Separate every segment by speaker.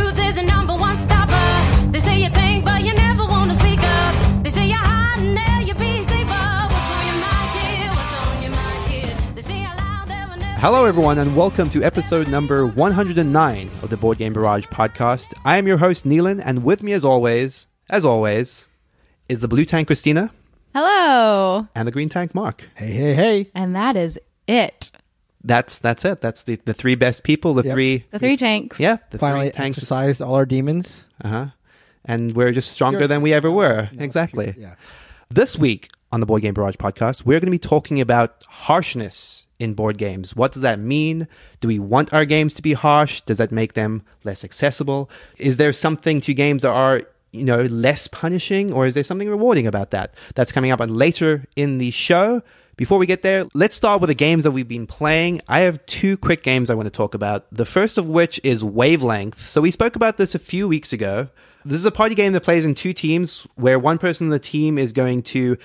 Speaker 1: truth is the number one stopper. They say you think, but you never want to speak up. They say you're hot and there you be safe, but what's on your mind, kid? What's on your mind, kid? They say out loud, never.
Speaker 2: Hello, everyone, and welcome to episode number 109 of the Board Game Barrage podcast. I am your host, Neelan, and with me, as always, is the blue tank, Christina.
Speaker 3: Hello.
Speaker 2: And the green tank, Mark.
Speaker 4: Hey.
Speaker 3: And that is it.
Speaker 2: That's it. That's the three best people, the three
Speaker 3: tanks.
Speaker 2: Yeah. The
Speaker 4: Finally
Speaker 2: three tanks.
Speaker 4: exercised all our demons.
Speaker 2: And we're just stronger than we ever were.
Speaker 4: No,
Speaker 2: exactly.
Speaker 4: Yeah.
Speaker 2: This week on the Board Game Barrage podcast, we're going to be talking about harshness in board games. What does that mean? Do we want our games to be harsh? Does that make them less accessible? Is there something to games that are less punishing, or is there something rewarding about that? That's coming up later in the show. Before we get there, let's start with the games that we've been playing. I have two quick games I want to talk about. The first of which is Wavelength. So we spoke about this a few weeks ago. This is a party game that plays in two teams, where one person on the team is going to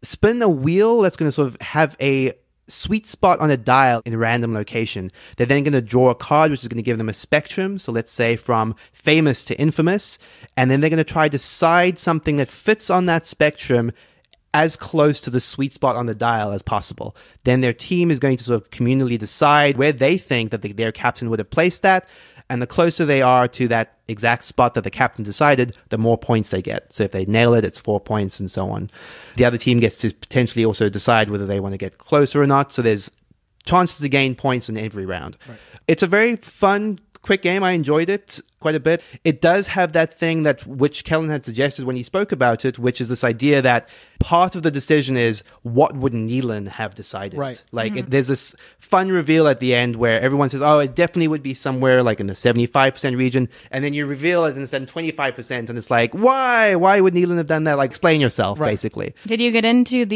Speaker 2: spin a wheel that's going to sort of have a sweet spot on a dial in a random location. They're then going to draw a card, which is going to give them a spectrum. So let's say from famous to infamous. And then they're going to try to decide something that fits on that spectrum as close to the sweet spot on the dial as possible. Then their team is going to sort of communally decide where they think that their captain would have placed that. And the closer they are to that exact spot that the captain decided, the more points they get. So if they nail it, it's 4 points and so on. The other team gets to potentially also decide whether they want to get closer or not. So there's chances to gain points in every round. Right. It's a very fun, quick game. I enjoyed it quite a bit. It does have that thing which Kellen had suggested when he spoke about it, which is this idea that part of the decision is what would Neelan have decided.
Speaker 4: Right.
Speaker 2: There's this fun reveal at the end where everyone says, oh, it definitely would be somewhere like in the 75% region. And then you reveal it and it's then 25%. And it's like, why? Why would Neelan have done that? Like, explain yourself, basically.
Speaker 3: Did you get into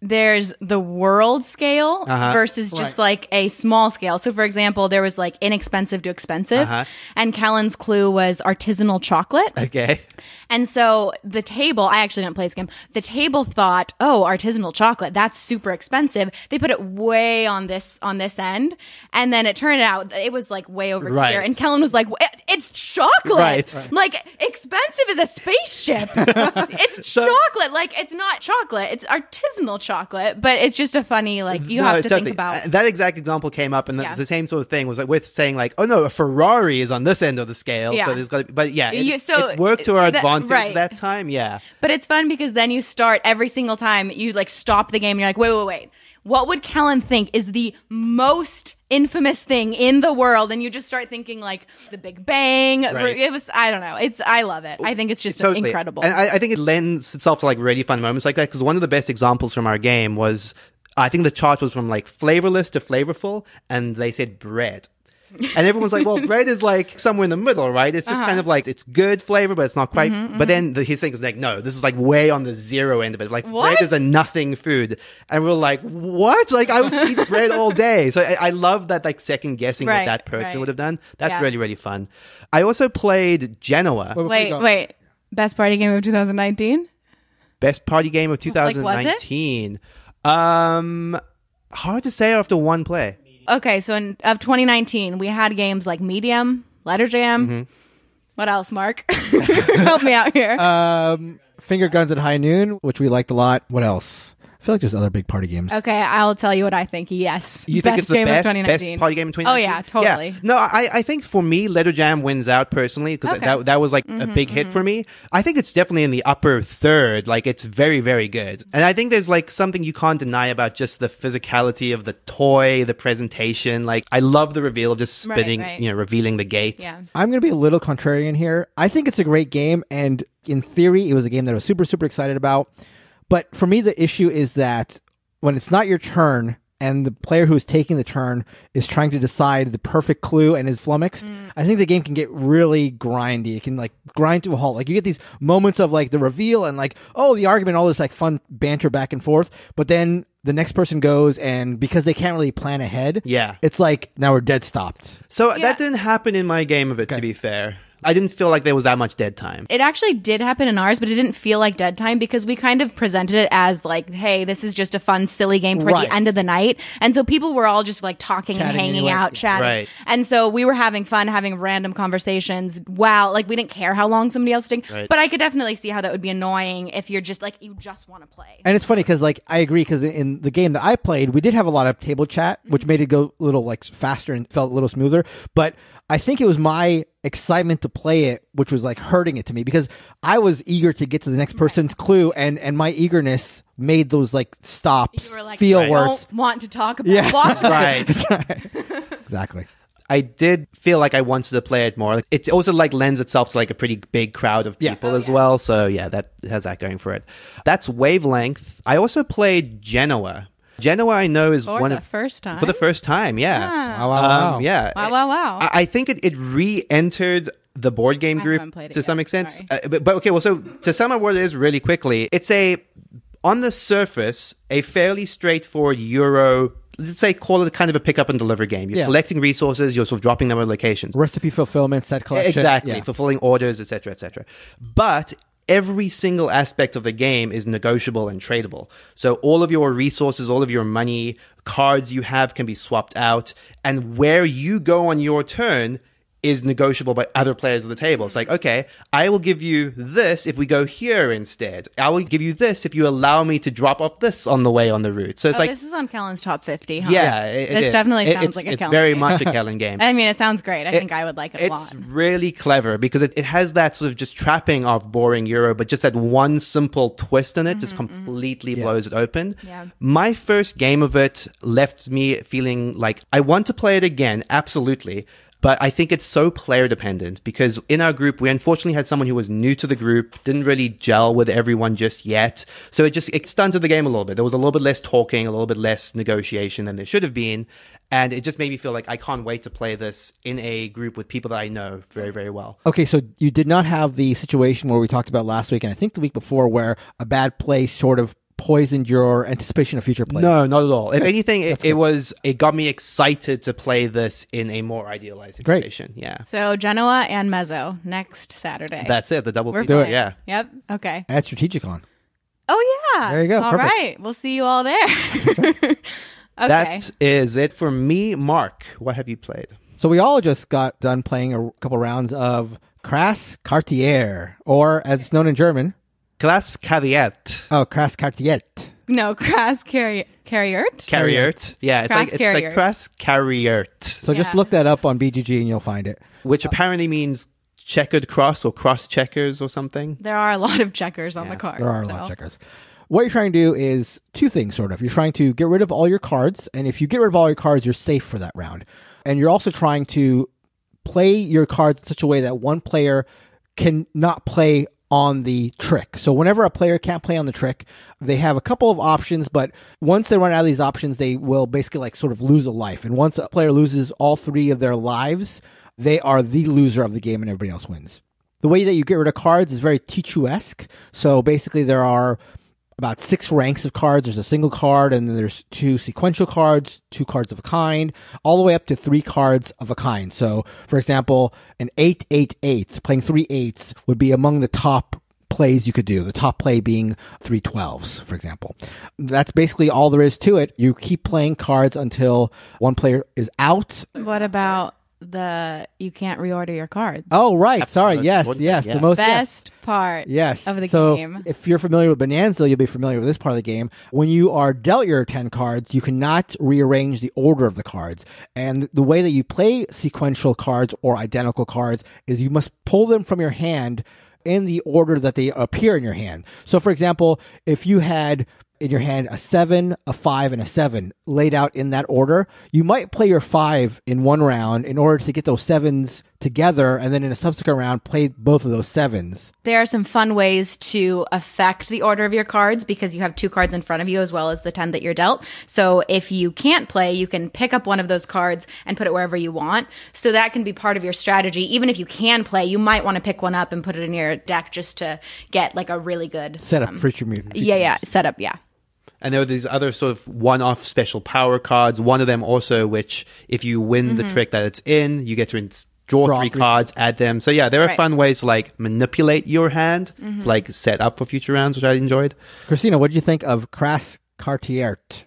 Speaker 3: there's the world scale versus just like a small scale? So for example, there was like inexpensive to expensive. And Kellen's clue was artisanal chocolate. Okay. And so the table, I actually didn't play this game. The table thought, oh, artisanal chocolate, that's super expensive. They put it way on this end. And then it turned out it was like way over here. And Kellen was like, it's chocolate. Right. Like, expensive is a spaceship. It's chocolate. Like, it's not chocolate. It's artisanal chocolate. But it's just a funny, you have to think about.
Speaker 2: That exact example came up, and the same sort of thing was like with saying like, oh no, a Ferrari is on this end of the scale. Yeah. So there's got to, but yeah, it worked to our advantage that time. Yeah.
Speaker 3: But it's fun because then you start every single time you like stop the game and you're like, wait. What would Kellen think is the most infamous thing in the world? And you just start thinking like the Big Bang. Right. It was, I don't know. I love it. I think it's just incredible.
Speaker 2: And I think it lends itself to like really fun moments like that, because one of the best examples from our game was, I think the chart was from like flavorless to flavorful, and they said bread. And everyone's like, well, bread is like somewhere in the middle, right? It's just kind of like, it's good flavor, but it's not quite. But then his thing is like, no, this is like way on the zero end of it. Like, bread is a nothing food. And we're like, what? Like, I would eat bread all day. So I love that, like, second guessing what that person would have done. That's really, really fun. I also played Genoa.
Speaker 3: Wait. Best party game of 2019?
Speaker 2: Best party game of 2019. Hard to say after one play.
Speaker 3: Okay, so of 2019, we had games like Medium, Letter Jam. What else, Mark? Help me out here.
Speaker 4: Finger Guns at High Noon, which we liked a lot. What else? I feel like there's other big party games.
Speaker 3: Okay, I'll tell you what I think. Yes.
Speaker 2: You think it's the best party game in 2019?
Speaker 3: Oh, yeah, totally.
Speaker 2: Yeah. No, I think for me, Letter Jam wins out personally, because that was like a big hit for me. I think it's definitely in the upper third. Like, it's very, very good. And I think there's like something you can't deny about just the physicality of the toy, the presentation. Like, I love the reveal of just spinning, revealing the gate.
Speaker 3: Yeah.
Speaker 4: I'm going to be a little contrarian here. I think it's a great game, and in theory, it was a game that I was super, super excited about. But for me, the issue is that when it's not your turn and the player who is taking the turn is trying to decide the perfect clue and is flummoxed, I think the game can get really grindy. It can like grind to a halt. Like, you get these moments of like the reveal and like, oh, the argument, all this like fun banter back and forth. But then the next person goes, and because they can't really plan ahead, it's like, now we're dead stopped.
Speaker 2: So that didn't happen in my game of it, to be fair. I didn't feel like there was that much dead time.
Speaker 3: It actually did happen in ours, but it didn't feel like dead time because we kind of presented it as like, hey, this is just a fun, silly game for the end of the night. And so people were all just like talking and hanging out, chatting.
Speaker 2: Right.
Speaker 3: And so we were having fun, having random conversations. Wow. Like we didn't care how long somebody else was taking.
Speaker 2: Right.
Speaker 3: But I could definitely see how that would be annoying if you're just like, you just want to play.
Speaker 4: And it's funny because like I agree because in the game that I played, we did have a lot of table chat, which made it go a little like faster and felt a little smoother. But I think it was my excitement to play it, which was like hurting it to me because I was eager to get to the next person's clue, and my eagerness made those like stops feel worse.
Speaker 3: Don't want to talk about watch
Speaker 2: Right.
Speaker 4: That's right. Exactly.
Speaker 2: I did feel like I wanted to play it more. It also like lends itself to like a pretty big crowd of people as well. So yeah, that has that going for it. That's Wavelength. I also played Genoa. Genoa, I know, is
Speaker 3: for the first time.
Speaker 2: For the first time, yeah.
Speaker 4: Wow.
Speaker 2: Yeah.
Speaker 3: Wow.
Speaker 2: I think it re-entered the board game group to some extent. But okay, well, so to sum up what it is really quickly, it's on the surface, a fairly straightforward Euro, let's say call it kind of a pick up and deliver game. You're collecting resources, you're sort of dropping them on locations.
Speaker 4: Recipe fulfillment, set collection.
Speaker 2: Exactly, fulfilling orders, etc., etc. But every single aspect of the game is negotiable and tradable. So all of your resources, all of your money, cards you have can be swapped out. And where you go on your turn is negotiable by other players at the table. It's like, okay, I will give you this if we go here instead. I will give you this if you allow me to drop off this on the way on the route. So it's like...
Speaker 3: this is on Kellen's top 50, huh?
Speaker 2: Yeah, it
Speaker 3: definitely sounds like a Kellen
Speaker 2: It's very
Speaker 3: game.
Speaker 2: much a Kellen game.
Speaker 3: I mean, it sounds great. I think I would like it a lot.
Speaker 2: It's really clever because it has that sort of just trapping of boring Euro, but just that one simple twist on it just completely blows it open.
Speaker 3: Yeah.
Speaker 2: My first game of it left me feeling like I want to play it again, absolutely. But I think it's so player dependent because in our group, we unfortunately had someone who was new to the group, didn't really gel with everyone just yet. So it stunted the game a little bit. There was a little bit less talking, a little bit less negotiation than there should have been. And it just made me feel like I can't wait to play this in a group with people that I know very, very well.
Speaker 4: Okay, so you did not have the situation where we talked about last week, and I think the week before, where a bad play sort of poisoned your anticipation of future play.
Speaker 2: No, not at all. If anything, it got me excited to play this in a more idealized situation. Great. Yeah.
Speaker 3: So Genoa and Mezzo next Saturday.
Speaker 2: That's it. The double
Speaker 3: feature.
Speaker 4: Do it.
Speaker 2: Yeah.
Speaker 3: Yep. Okay.
Speaker 4: Add strategic on.
Speaker 3: Oh yeah.
Speaker 4: There you go.
Speaker 3: All
Speaker 4: Perfect.
Speaker 3: right. We'll see you all there. Okay.
Speaker 2: That is it for me. Mark, what have you played?
Speaker 4: So we all just got done playing a couple rounds of Krass Kariert, or as it's known in German,
Speaker 2: Krass Kariert.
Speaker 4: Oh, Krass Kariert.
Speaker 3: No, Krass Kariert.
Speaker 2: Kariert. Yeah, it's like Krass Kariert.
Speaker 4: So just look that up on BGG and you'll find it.
Speaker 2: Which apparently means checkered cross or cross checkers or something.
Speaker 3: There are a lot of checkers on the card.
Speaker 4: There are a lot of checkers. What you're trying to do is two things, sort of. You're trying to get rid of all your cards, and if you get rid of all your cards, you're safe for that round. And you're also trying to play your cards in such a way that one player can not play on the trick. So whenever a player can't play on the trick, they have a couple of options, but once they run out of these options, they will basically like sort of lose a life. And once a player loses all three of their lives, they are the loser of the game and everybody else wins. The way that you get rid of cards is very Tichu-esque. So basically there are about 6 ranks of cards. There's a single card, and then there's 2 sequential cards, 2 cards of a kind, all the way up to 3 cards of a kind. So, for example, an 8-8-8, playing 3 8s would be among the top plays you could do. The top play being 3 12s, for example. That's basically all there is to it. You keep playing cards until one player is out.
Speaker 3: What about you can't reorder your cards?
Speaker 4: Oh, right. Sorry. Yes. The most
Speaker 3: best part of the game.
Speaker 4: If you're familiar with Bonanza, you'll be familiar with this part of the game. When you are dealt your 10 cards, you cannot rearrange the order of the cards. And the way that you play sequential cards or identical cards is you must pull them from your hand in the order that they appear in your hand. So, for example, if you had in your hand a 7, a 5, and a 7 laid out in that order, you might play your 5 in one round in order to get those 7s together, and then in a subsequent round play both of those 7s.
Speaker 3: There are some fun ways to affect the order of your cards because you have 2 cards in front of you as well as the 10 that you're dealt. So if you can't play, you can pick up one of those cards and put it wherever you want. So that can be part of your strategy. Even if you can play, you might want to pick one up and put it in your deck just to get like a really good
Speaker 4: setup for your mutant.
Speaker 3: Setup.
Speaker 2: And there are these other sort of one-off special power cards. One of them also, which if you win the trick that it's in, you get to draw three cards, add them. So yeah, there are
Speaker 3: Right.
Speaker 2: fun ways to like manipulate your hand, to like set up for future rounds, which I enjoyed.
Speaker 4: Christina, what did you think of Krass Kariert?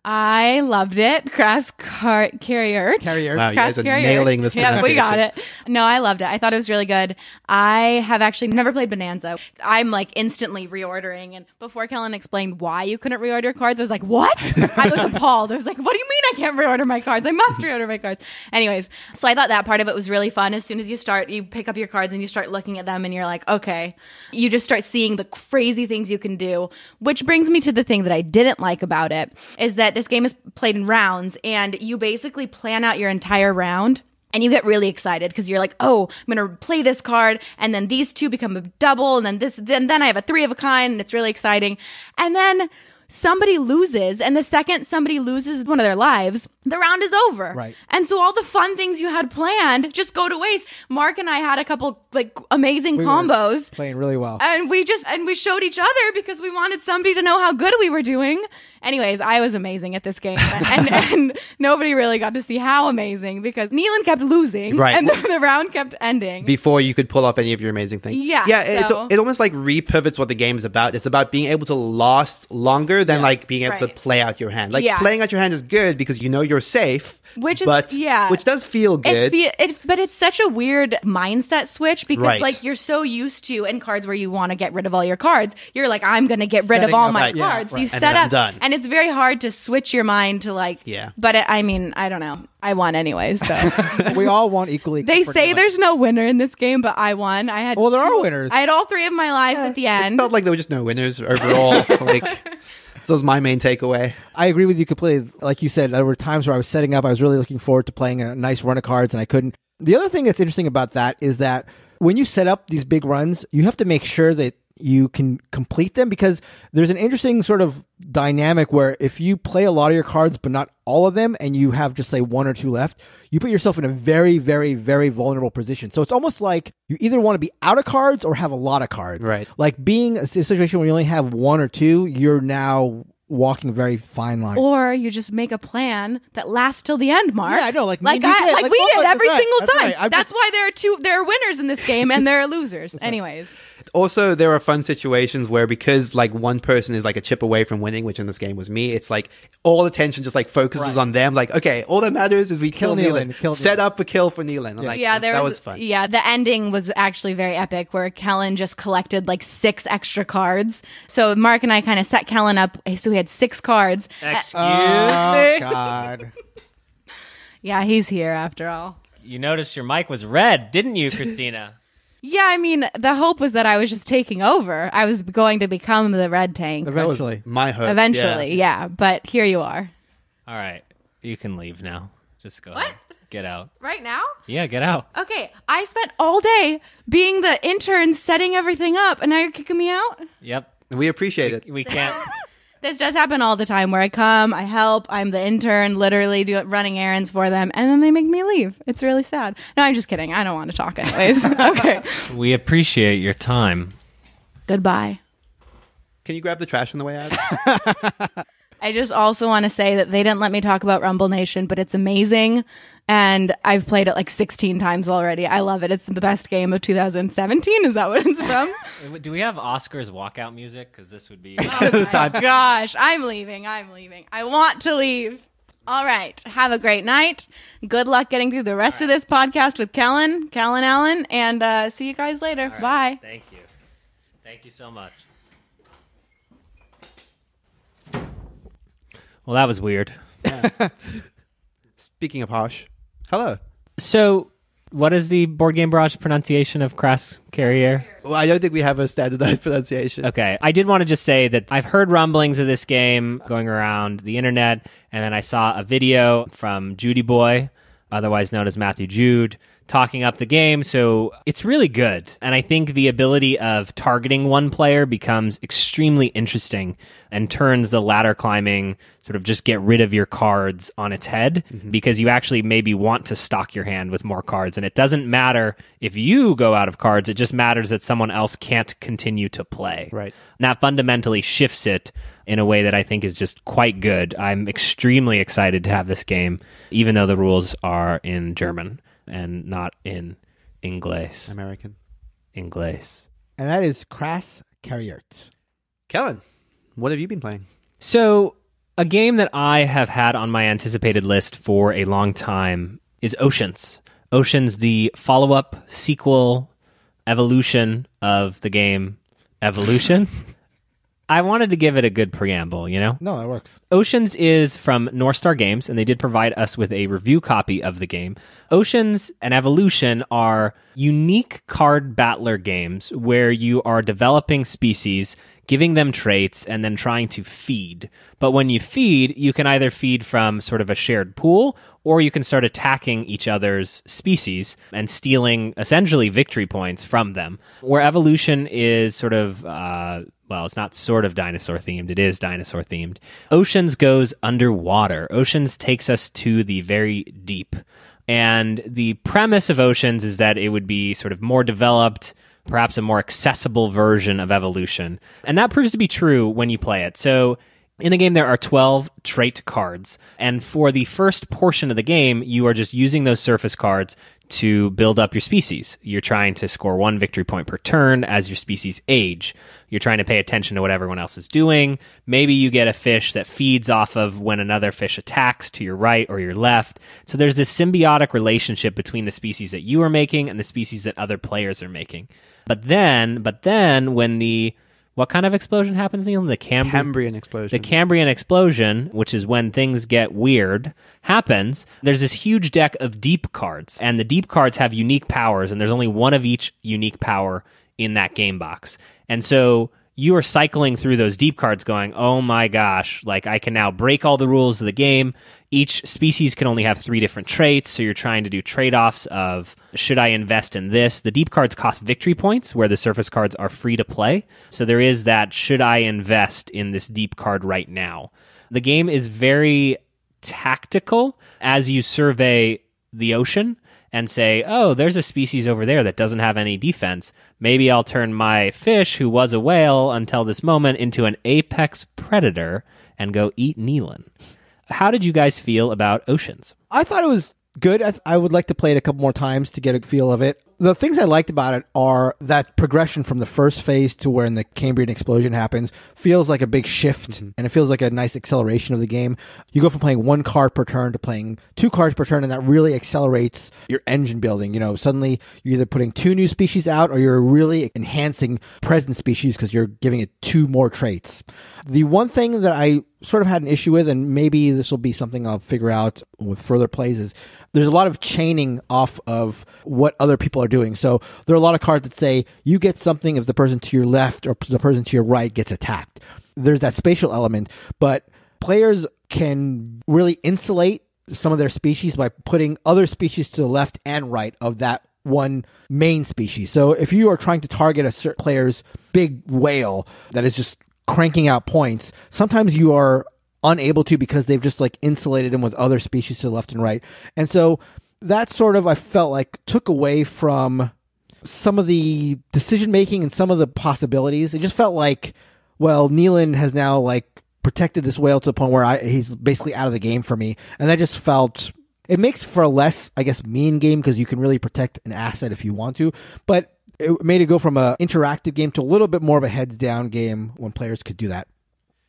Speaker 3: I loved it. Krass Kariert.
Speaker 2: Wow, you guys are nailing this
Speaker 3: Yeah, we got
Speaker 2: pronunciation.
Speaker 3: it. No, I loved it. I thought it was really good. I have actually never played Bonanza. I'm like instantly reordering. And before Kellen explained why you couldn't reorder cards, I was like, what? I was appalled. I was like, what do you mean I can't reorder my cards? I must reorder my cards. Anyways, so I thought that part of it was really fun. As soon as you start, you pick up your cards and you start looking at them and you're like, okay. You just start seeing the crazy things you can do, which brings me to the thing that I didn't like about it is that this game is played in rounds and you basically plan out your entire round and you get really excited because you're like, oh, I'm going to play this card and then these two become a double and then then I have a 3 of a kind and it's really exciting. And then somebody loses, and the second somebody loses one of their lives, the round is over.
Speaker 4: Right.
Speaker 3: And so all the fun things you had planned just go to waste. Mark and I had a couple like amazing combos.
Speaker 4: Playing really well.
Speaker 3: And we showed each other because we wanted somebody to know how good we were doing. Anyways, I was amazing at this game. and nobody really got to see how amazing because Neelan kept losing.
Speaker 2: Right.
Speaker 3: And the round kept ending.
Speaker 2: Before you could pull off any of your amazing things.
Speaker 3: Yeah,
Speaker 2: Yeah,
Speaker 3: so-
Speaker 2: it almost like repivots what the game is about. It's about being able to last longer than like being able to
Speaker 3: Right.
Speaker 2: play out your hand. Like
Speaker 3: Yeah.
Speaker 2: playing out your hand is good because you know you're safe.
Speaker 3: Which is-
Speaker 2: but,
Speaker 3: yeah.
Speaker 2: which does feel good.
Speaker 3: But it's such a weird mindset switch because
Speaker 2: Right.
Speaker 3: like you're so used to in cards where you want to get rid of all your cards, you're like, I'm going to get rid of
Speaker 4: Setting
Speaker 3: all
Speaker 4: up,
Speaker 3: my
Speaker 4: right, yeah,
Speaker 3: cards.
Speaker 4: right.
Speaker 3: You
Speaker 2: And
Speaker 3: set
Speaker 2: then I'm
Speaker 3: up,
Speaker 2: done.
Speaker 3: and it's very hard to switch your mind to like.
Speaker 2: Yeah.
Speaker 3: But I mean, I don't know. I won anyway, so
Speaker 4: We all want equally.
Speaker 3: they say
Speaker 4: forgiven.
Speaker 3: there's no winner in this game, but I won. I had.
Speaker 4: Well, there are winners.
Speaker 3: I had all 3 of my lives at the
Speaker 2: It
Speaker 3: end.
Speaker 2: felt like there were just no winners overall. Like, this was my main takeaway.
Speaker 4: I agree with you completely. Like you said, there were times where I was setting up. I was really looking forward to playing a nice run of cards, and I couldn't. The other thing that's interesting about that is that when you set up these big runs, you have to make sure that you can complete them because there's an interesting sort of dynamic where if you play a lot of your cards but not all of them and you have just say 1 or 2 left, you put yourself in a very, very, very vulnerable position. So it's almost like you either want to be out of cards or have a lot of cards.
Speaker 2: Right.
Speaker 4: Like being a situation where you only have 1 or 2, you're now walking a very fine line.
Speaker 3: Or you just make a plan that lasts till the end, Mark.
Speaker 4: Yeah, I know, like me
Speaker 3: like
Speaker 4: and you did. Like,
Speaker 3: we
Speaker 4: well,
Speaker 3: did
Speaker 4: that's
Speaker 3: every
Speaker 4: right,
Speaker 3: single
Speaker 4: that's
Speaker 3: time.
Speaker 4: right. I'm
Speaker 3: That's
Speaker 4: just-
Speaker 3: why there are winners in this game and there are losers. Anyways,
Speaker 2: Also, there are fun situations where because like one person is like a chip away from winning, which in this game was me, it's like all attention just like focuses
Speaker 4: Right.
Speaker 2: on them. Like, okay, all that matters is we kill
Speaker 4: Neelan,
Speaker 2: Neelan.
Speaker 4: kill
Speaker 2: Set
Speaker 4: Neelan.
Speaker 2: up a kill for Neelan. Like,
Speaker 3: yeah,
Speaker 2: that was fun.
Speaker 3: Yeah, the ending was actually very epic where Kellen just collected like 6 extra cards. So Mark and I kind of set Kellen up. So he had 6 cards.
Speaker 5: Excuse
Speaker 4: Oh, God.
Speaker 3: Yeah, he's here after all.
Speaker 5: You noticed your mic was red, didn't you, Christina?
Speaker 3: Yeah, I mean, the hope was that I was just taking over. I was going to become the red tank.
Speaker 4: Eventually.
Speaker 2: My hope.
Speaker 3: Eventually, yeah. But here you are.
Speaker 5: All right, you can leave now. Just go
Speaker 3: What?
Speaker 5: ahead. Get out.
Speaker 3: Right now?
Speaker 5: Yeah, get out.
Speaker 3: Okay, I spent all day being the intern setting everything up, and now you're kicking me out?
Speaker 5: Yep.
Speaker 2: We appreciate it.
Speaker 5: We can't.
Speaker 3: This does happen all the time where I come, I help, I'm the intern, literally running errands for them, and then they make me leave. It's really sad. No, I'm just kidding. I don't want to talk anyways. Okay.
Speaker 5: We appreciate your time.
Speaker 3: Goodbye.
Speaker 2: Can you grab the trash on the way out?
Speaker 3: I just also want to say that they didn't let me talk about Rumble Nation, but it's amazing. And I've played it like 16 times already. I love it. It's the best game of 2017. Is that what it's from?
Speaker 5: Do we have Oscar's walkout music? Because this would be.
Speaker 3: Oh my gosh. I'm leaving. I want to leave. All right. Have a great night. Good luck getting through the rest of this podcast with Kellen Allen, and see you guys later.
Speaker 5: All right.
Speaker 3: Bye.
Speaker 5: Thank you. Thank you so much. Well, that was weird.
Speaker 2: Speaking of harsh, hello.
Speaker 5: So, what is the Board Game Barrage pronunciation of Krass Kariert?
Speaker 2: Well, I don't think we have a standardized pronunciation.
Speaker 5: Okay, I did want to just say that I've heard rumblings of this game going around the internet, and then I saw a video from Judy Boy, otherwise known as Matthew Jude, talking up the game, so it's really good. And I think the ability of targeting one player becomes extremely interesting and turns the ladder climbing, sort of just get rid of your cards on its head, because you actually maybe want to stock your hand with more cards. And it doesn't matter if you go out of cards, it just matters that someone else can't continue to play.
Speaker 2: Right.
Speaker 5: And that fundamentally shifts it in a way that I think is just quite good. I'm extremely excited to have this game, even though the rules are in German. and not in Inglés.
Speaker 2: American.
Speaker 5: Inglés.
Speaker 4: And that is Krass Kariert.
Speaker 2: Kellen, what have you been playing?
Speaker 5: So, a game that I have had on my anticipated list for a long time is Oceans. Oceans, the follow-up, sequel, evolution of the game Evolution. I wanted to give it a good preamble, you know?
Speaker 4: No, that works.
Speaker 5: Oceans is from North Star Games, and they did provide us with a review copy of the game. Oceans and Evolution are unique card battler games where you are developing species, giving them traits, and then trying to feed. But when you feed, you can either feed from sort of a shared pool, or you can start attacking each other's species and stealing essentially victory points from them. Where Evolution is sort of, well, it's not sort of dinosaur themed, it is dinosaur themed. Oceans goes underwater. Oceans takes us to the very deep. And the premise of Oceans is that it would be sort of more developed, perhaps a more accessible version of Evolution. And that proves to be true when you play it. So in the game, there are 12 trait cards. And for the first portion of the game, you are just using those surface cards to build up your species. You're trying to score 1 victory point per turn as your species age. You're trying to pay attention to what everyone else is doing. Maybe you get a fish that feeds off of when another fish attacks to your right or your left. So there's this symbiotic relationship between the species that you are making and the species that other players are making. But then when the... What kind of explosion happens, Neil? The
Speaker 2: Cambrian explosion.
Speaker 5: The Cambrian explosion, which is when things get weird, happens. There's this huge deck of deep cards, and the deep cards have unique powers, and there's only one of each unique power in that game box. And so you are cycling through those deep cards going, oh my gosh, like I can now break all the rules of the game. Each species can only have 3 different traits, so you're trying to do trade-offs of, should I invest in this? The deep cards cost victory points, where the surface cards are free to play. So there is that, should I invest in this deep card right now? The game is very tactical as you survey the ocean and say, oh, there's a species over there that doesn't have any defense. Maybe I'll turn my fish, who was a whale until this moment, into an apex predator and go eat Nealon. How did you guys feel about Oceans?
Speaker 4: I thought it was good. I would like to play it a couple more times to get a feel of it. The things I liked about it are that progression from the first phase to when the Cambrian explosion happens feels like a big shift, and it feels like a nice acceleration of the game. You go from playing 1 card per turn to playing 2 cards per turn, and that really accelerates your engine building. You know, suddenly you're either putting 2 new species out, or you're really enhancing present species because you're giving it 2 more traits. The one thing that I sort of had an issue with, and maybe this will be something I'll figure out with further plays, is there's a lot of chaining off of what other people are doing. So there are a lot of cards that say you get something if the person to your left or the person to your right gets attacked. There's that spatial element, but players can really insulate some of their species by putting other species to the left and right of that one main species. So if you are trying to target a certain player's big whale that is just cranking out points, sometimes you are unable to because they've just like insulated them with other species to the left and right. And so that sort of, I felt like, took away from some of the decision making and some of the possibilities. It just felt like, well, Nealon has now like protected this whale to the point where he's basically out of the game for me. And that just felt, it makes for a less, I guess, mean game because you can really protect an asset if you want to. But it made it go from an interactive game to a little bit more of a heads down game when players could do that.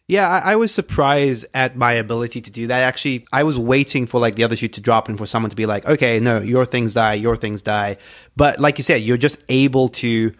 Speaker 2: Yeah, I was surprised at my ability to do that. Actually, I was waiting for like the other shoe to drop and for someone to be like, okay, no, your things die. But like you said, you're just able to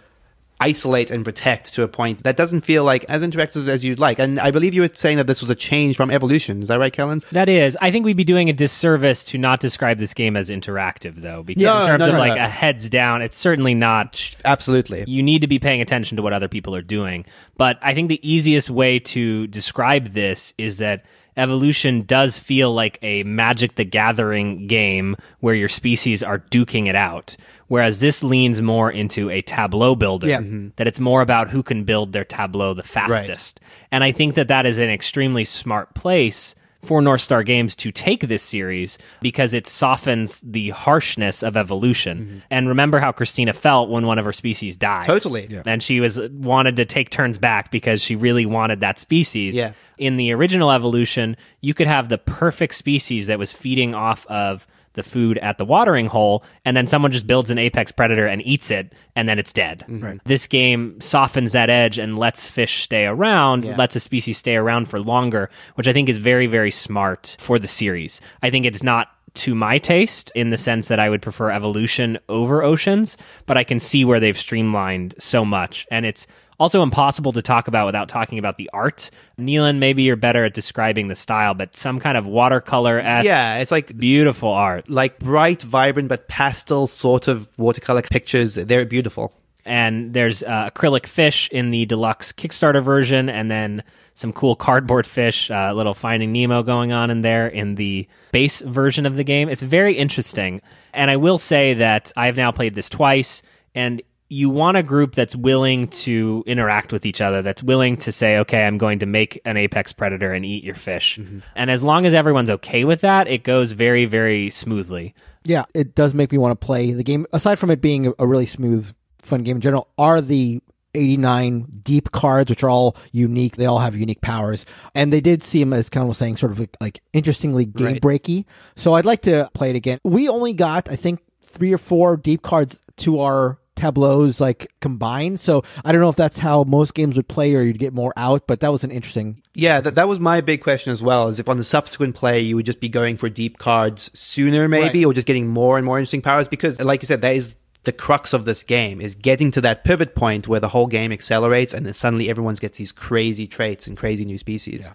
Speaker 2: isolate and protect to a point that doesn't feel like as interactive as you'd like. And I believe you were saying that this was a change from Evolution. Is that right, Kellen?
Speaker 5: That is. I think we'd be doing a disservice to not describe this game as interactive, though, because in terms of a heads down, it's certainly not.
Speaker 2: Absolutely.
Speaker 5: You need to be paying attention to what other people are doing. But I think the easiest way to describe this is that Evolution does feel like a Magic the Gathering game where your species are duking it out. Whereas this leans more into a tableau builder, that it's more about who can build their tableau the fastest. Right. And I think that that is an extremely smart place for North Star Games to take this series because it softens the harshness of Evolution. And remember how Christina felt when one of her species died.
Speaker 2: Totally. Yeah.
Speaker 5: And she wanted to take turns back because she really wanted that species.
Speaker 2: Yeah.
Speaker 5: In the original Evolution, you could have the perfect species that was feeding off of the food at the watering hole, and then someone just builds an apex predator and eats it, and then it's dead.
Speaker 4: Right.
Speaker 5: This game softens that edge and lets fish stay around,
Speaker 2: Yeah.
Speaker 5: lets a species stay around for longer, which I think is very, very smart for the series. I think it's not to my taste in the sense that I would prefer evolution over oceans, but I can see where they've streamlined so much. And it's also impossible to talk about without talking about the art. Neelan, maybe you're better at describing the style, but some kind of watercolor-esque,
Speaker 2: Yeah, it's like
Speaker 5: beautiful art.
Speaker 2: like bright, vibrant, but pastel sort of watercolor pictures. They're beautiful.
Speaker 5: And there's acrylic fish in the deluxe Kickstarter version, and then some cool cardboard fish, little Finding Nemo going on in there in the base version of the game. It's very interesting. And I will say that I've now played this twice, and you want a group that's willing to interact with each other, that's willing to say, okay, I'm going to make an apex predator and eat your fish. Mm-hmm. And as long as everyone's okay with that, it goes very, very smoothly.
Speaker 4: Yeah, it does make me want to play the game. Aside from it being a really smooth, fun game in general, are the 89 deep cards, which are all unique. They all have unique powers. And they did seem, as Ken was saying, sort of like interestingly game-breaky. So I'd like to play it again. We only got, I think, 3 or 4 deep cards to our tableaus like combined. So I don't know if that's how most games would play or you'd get more out, but that was an interesting.
Speaker 2: Yeah, that was my big question as well, is if on the subsequent play you would just be going for deep cards sooner maybe, or just getting more and more interesting powers, because like you said, that is the crux of this game, is getting to that pivot point where the whole game accelerates and then suddenly everyone gets these crazy traits and crazy new species.
Speaker 4: Yeah.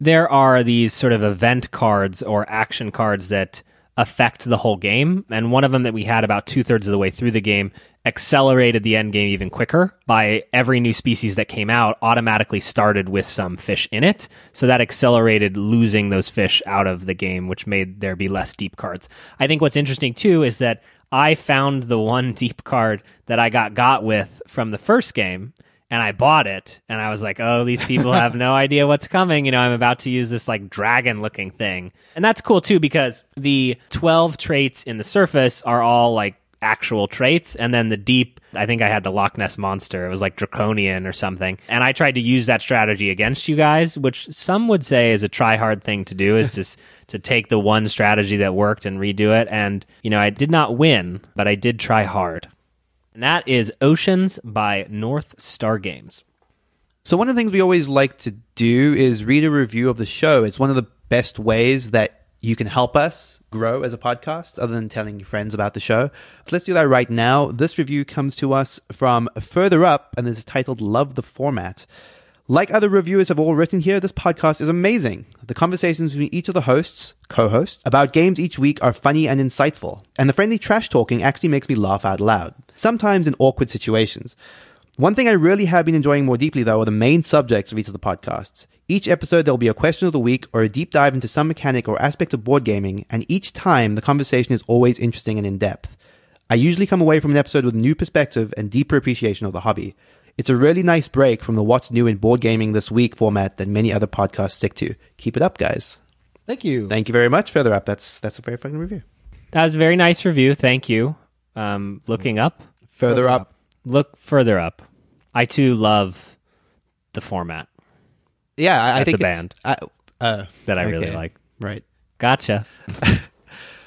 Speaker 5: There are these sort of event cards or action cards that affect the whole game, and one of them that we had about 2/3 of the way through the game accelerated the end game even quicker by every new species that came out automatically started with some fish in it, so that accelerated losing those fish out of the game, which made there be less deep cards. I think what's interesting too is that I found the one deep card that I got with from the first game, and I bought it, and I was like, oh, these people have no idea what's coming. You know, I'm about to use this like dragon-looking thing. And that's cool too, because the 12 traits in the surface are all like actual traits, and then the deep, I think I had the Loch Ness Monster. It was like draconian or something. And I tried to use that strategy against you guys, which some would say is a try-hard thing to do, is just to take the one strategy that worked and redo it. And, you know, I did not win, but I did try hard. And that is Oceans by North Star Games.
Speaker 2: So one of the things we always like to do is read a review of the show. It's one of the best ways that you can help us grow as a podcast, other than telling your friends about the show. So let's do that right now. This review comes to us from Further Up, and this is titled Love the Format. Like other reviewers have all written here, this podcast is amazing. The conversations between each of the hosts, co-hosts, about games each week are funny and insightful, and the friendly trash talking actually makes me laugh out loud, sometimes in awkward situations. One thing I really have been enjoying more deeply, though, are the main subjects of each of the podcasts. Each episode, there'll be a question of the week or a deep dive into some mechanic or aspect of board gaming, and each time, the conversation is always interesting and in-depth. I usually come away from an episode with a new perspective and deeper appreciation of the hobby. It's a really nice break from the what's new in board gaming this week format that many other podcasts stick to. Keep it up, guys.
Speaker 4: Thank you.
Speaker 2: Thank you very much, Further Up. That's a very fucking review.
Speaker 5: That was a very nice review. Thank you. Looking up.
Speaker 2: Further Up.
Speaker 5: Look further up. I too love the format.
Speaker 2: Yeah, I think
Speaker 5: the band that I really like.
Speaker 2: Right.
Speaker 5: Gotcha.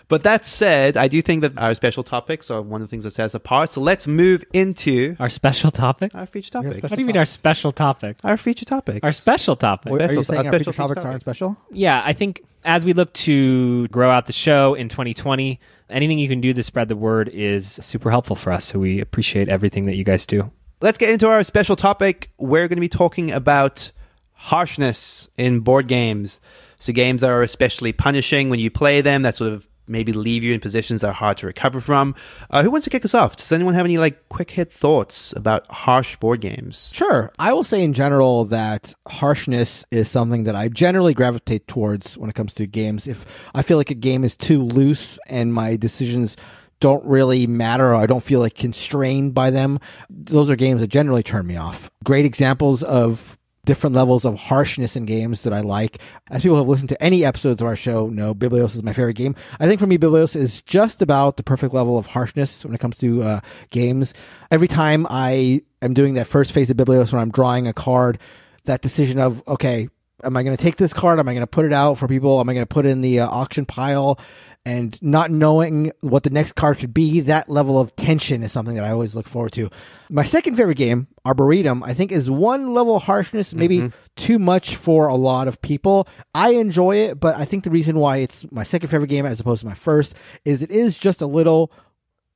Speaker 2: But that said, I do think that our special topics are one of the things that sets us apart. So let's move into
Speaker 5: Our special topics?
Speaker 2: our feature topics.
Speaker 5: What do you mean our special topics?
Speaker 2: Our feature topics.
Speaker 5: Our special topics.
Speaker 4: Are you
Speaker 2: special-
Speaker 4: saying
Speaker 2: our
Speaker 4: our future
Speaker 2: special
Speaker 4: topics aren't special?
Speaker 5: Yeah, I think as we look to grow out the show in 2020, anything you can do to spread the word is super helpful for us. So we appreciate everything that you guys do.
Speaker 2: Let's get into our special topic. We're going to be talking about harshness in board games. So games that are especially punishing when you play them, that sort of maybe leave you in positions that are hard to recover from. Who wants to kick us off? Does anyone have any like quick hit thoughts about harsh board games?
Speaker 4: Sure. I will say in general that harshness is something that I generally gravitate towards when it comes to games. If I feel like a game is too loose and my decisions don't really matter, or I don't feel like constrained by them, those are games that generally turn me off. Great examples of different levels of harshness in games that I like. As people who have listened to any episodes of our show know, Biblios is my favorite game. I think for me, Biblios is just about the perfect level of harshness when it comes to games. Every time I am doing that first phase of Biblios when I'm drawing a card, that decision of, okay, am I going to take this card? Am I going to put it out for people? Am I going to put it in the auction pile? and not knowing what the next card could be, that level of tension is something that I always look forward to. My second favorite game, Arboretum, I think is one level of harshness, maybe too much for a lot of people. I enjoy it, but I think the reason why it's my second favorite game as opposed to my first is it is just a little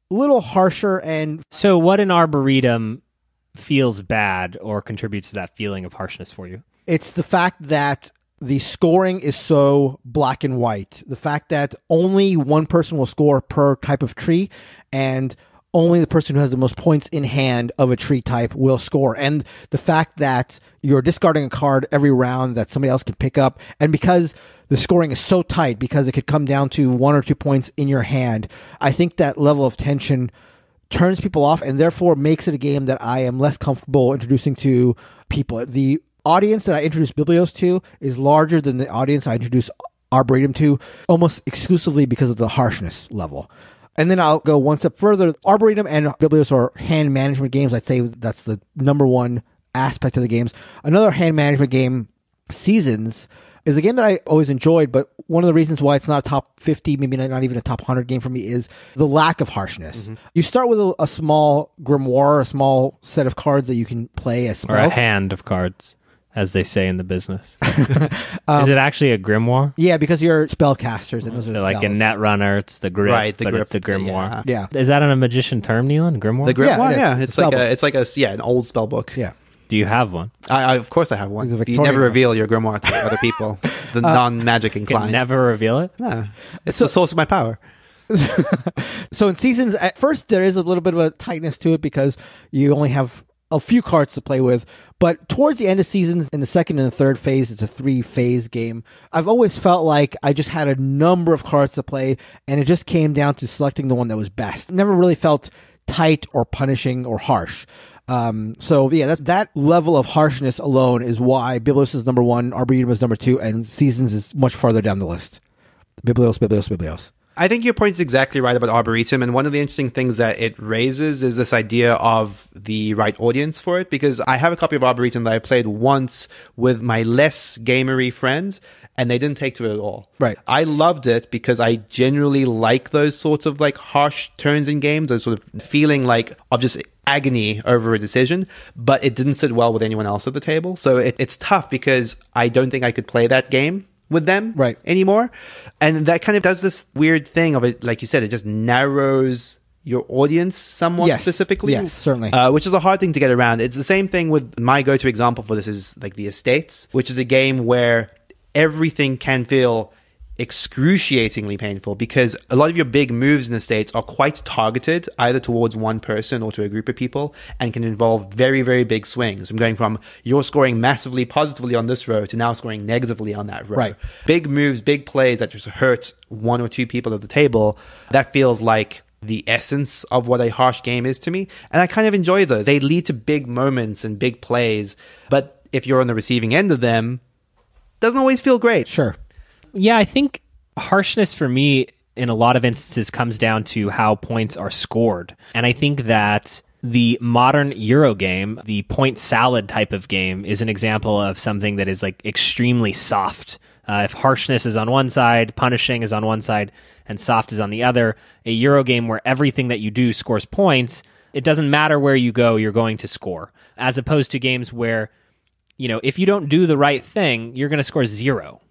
Speaker 4: harsher. And
Speaker 5: so what in Arboretum feels bad or contributes to that feeling of harshness for you?
Speaker 4: It's the fact that the scoring is so black and white. The fact that only one person will score per type of tree, and only the person who has the most points in hand of a tree type will score. And the fact that you're discarding a card every round that somebody else can pick up. And because the scoring is so tight, because it could come down to 1 or 2 points in your hand, I think that level of tension turns people off and therefore makes it a game that I am less comfortable introducing to people. The audience that I introduced Biblios to is larger than the audience I introduced Arboretum to, almost exclusively because of the harshness level. And then I'll go one step further. Arboretum and Biblios are hand management games. I'd say that's the number one aspect of the games. Another hand management game, Seasons, is a game that I always enjoyed, but one of the reasons why it's not a top 50, maybe not even a top 100 game for me, is the lack of harshness. You start with a small grimoire, a small set of cards that you can play as spells.
Speaker 5: Or a hand of cards, as they say in the business. Is it actually a grimoire?
Speaker 4: Yeah, because you're spellcasters. And those are
Speaker 5: So like a Netrunner, it's the grip,
Speaker 2: Right, the
Speaker 5: but
Speaker 2: grip,
Speaker 5: it's the grimoire.
Speaker 4: Yeah.
Speaker 5: Is that a magician term, Nealon? Grimoire?
Speaker 2: The grimoire,
Speaker 4: Yeah, it is.
Speaker 2: it's like an old spell book.
Speaker 4: Yeah.
Speaker 5: Do you have one?
Speaker 2: I of course I have one.
Speaker 4: It's a
Speaker 2: You
Speaker 4: Victorian
Speaker 2: never
Speaker 4: one.
Speaker 2: reveal your grimoire to other people, the non-magic
Speaker 5: Can
Speaker 2: inclined.
Speaker 5: never reveal it?
Speaker 2: No, it's the source of my power.
Speaker 4: So in Seasons, at first there is a little bit of a tightness to it because you only have a few cards to play with. But towards the end of Seasons, in the second and the third phase, it's a 3-phase game. I've always felt like I just had a number of cards to play, and it just came down to selecting the one that was best. Never really felt tight or punishing or harsh. So yeah, that level of harshness alone is why Biblios is number 1, Arboretum is number 2, and Seasons is much farther down the list. Biblios.
Speaker 2: I think your point is exactly right about Arboretum, and one of the interesting things that it raises is this idea of the right audience for it, because I have a copy of Arboretum that I played once with my less gamery friends, and they didn't take to it at all.
Speaker 4: Right.
Speaker 2: I loved it because I generally like those sorts of like harsh turns in games, those sort of feeling like of just agony over a decision, but it didn't sit well with anyone else at the table. So it's tough because I don't think I could play that game with them anymore. And that kind of does this weird thing of it, like you said, it just narrows your audience somewhat specifically.
Speaker 4: Yes, certainly.
Speaker 2: Which is a hard thing to get around. It's the same thing with my go-to example for this is like the Estates, which is a game where everything can feel excruciatingly painful because a lot of your big moves in the States are quite targeted either towards one person or to a group of people and can involve very, very big swings from going from you're scoring massively positively on this row to now scoring negatively on that row.
Speaker 4: Right.
Speaker 2: Big moves, big plays that just hurt 1 or 2 people at the table. That feels like the essence of what a harsh game is to me. And I kind of enjoy those. They lead to big moments and big plays. But if you're on the receiving end of them, it doesn't always feel great.
Speaker 4: Sure.
Speaker 5: Yeah, I think harshness for me in a lot of instances comes down to how points are scored. And I think that the modern Euro game, the point salad type of game, is an example of something that is like extremely soft. If harshness is on one side, punishing is on one side, and soft is on the other, a Euro game where everything that you do scores points, it doesn't matter where you go, you're going to score. As opposed to games where, you know, if you don't do the right thing, you're going to score 0.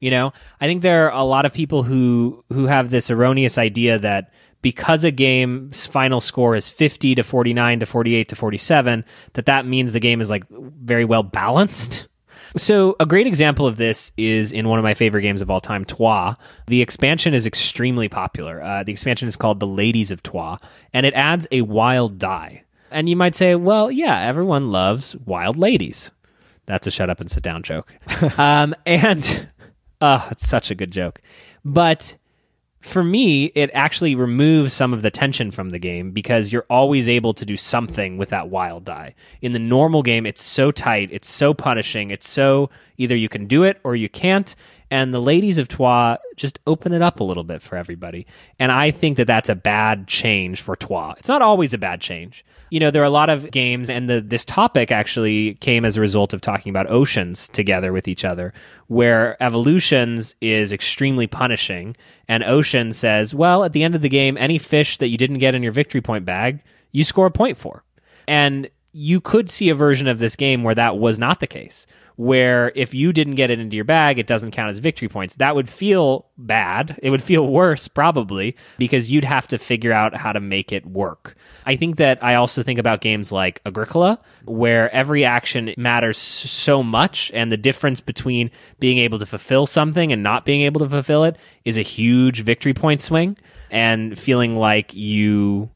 Speaker 5: You know, I think there are a lot of people who have this erroneous idea that because a game's final score is 50 to 49 to 48 to 47, that means the game is like very well balanced. So a great example of this is in one of my favorite games of all time, Troyes. The expansion is extremely popular. The expansion is called The Ladies of Troyes, and it adds a wild die. And you might say, well, yeah, everyone loves wild ladies. That's a shut up and sit down joke. It's such a good joke. But for me, it actually removes some of the tension from the game because you're always able to do something with that wild die. In the normal game, it's so tight, it's so punishing, it's so either you can do it or you can't. And the ladies of Troyes just open it up a little bit for everybody. And I think that that's a bad change for Troyes. It's not always a bad change. There are a lot of games, and this topic actually came as a result of talking about oceans together with each other, where evolutions is extremely punishing, and ocean says, well, at the end of the game, any fish that you didn't get in your victory point bag, you score a point for. And you could see a version of this game where that was not the case, where if you didn't get it into your bag, it doesn't count as victory points. That would feel bad. It would feel worse, probably, because you'd have to figure out how to make it work. I think that I also think about games like Agricola, where every action matters so much, and the difference between being able to fulfill something and not being able to fulfill it is a huge victory point swing, and feeling like you